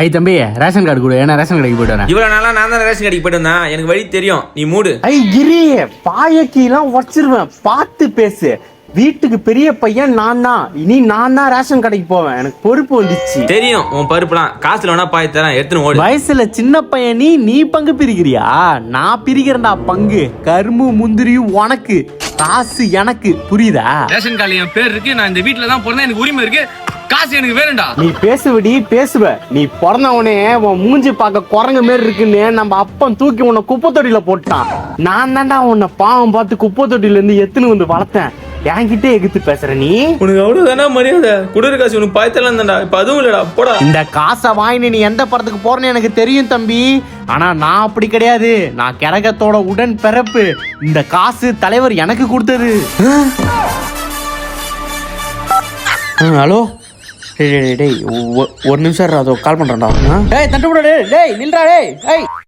ஐ தம்பி ration card கொடு, ஏன்னா ரேஷன் கடைக்கு போயிட்டு வரேன். இவ்வளவு நாளா நான் தான் ரேஷன் கடைக்கு போயிட்டு வந்தேன், எனக்கு வழி தெரியும், நீ மூடு. ஐ கிரி, பாயக்கெல்லாம் உடச்சிருவேன், பார்த்து பேசு. வீட்டுக்கு பெரிய பையன் நான் தான், இனி நான் தான் ரேஷன் கடைக்கு போவேன், எனக்கு பொறுப்பு வந்துச்சு. தெரியும் உன் பருப்புலாம், காசுல வேணா பாய் தரேன், எடுத்துன்னு ஓடு. வயசுல சின்ன பையன் நீ பங்கு பிரிக்கிறியா? நான் பிரிக்கிறேன்டா பங்கு. கரும்பு முந்திரியும் உனக்கு, காசு எனக்கு, புரியுதா? ரேஷன் கார்டுல என் பேர் இருக்கு, நான் இந்த வீட்டுல தான் பிறந்தேன், எனக்கு உரிமை இருக்கு, காசு எனக்கு வேணும்டா. நீ பேசுவ. நீ பிறந்தவனே உன் மூஞ்சி பார்க்க குரங்கு மாரி இருக்குன்னு நம்ம அப்பன் தூக்கி உன்னை குப்பை தொட்டியில போட்டான். நான் தான்டா உன்னை பாவம் பார்த்து குப்பை தொட்டில இருந்து எத்துன்னு வந்து வளர்த்தேன். என்கிட்ட எகுத்து பேசுற நீ? உனக்கு அவ்வளவுதானா மரியாதை? குடுற காசு உனக்கு பாய் தரலாம் தான்டா, இப்ப அதுவும் இல்லடா, போடா. இந்த காசை வாங்கி நீ எந்த படத்துக்கு போறேன்னு எனக்கு தெரியும் தம்பி. ஆனா நான் அப்படி கிடையாது, நான் கரகத்தோட உடன் பிறப்பு. இந்த காசு தலைவர் எனக்கு கொடுத்தது. ஹலோ, டேய் ஒரு நிமிஷம் அதோ கால் பண்றேன்டா. டேய் தட்டு விட, டேய் நில்றா, டேய்.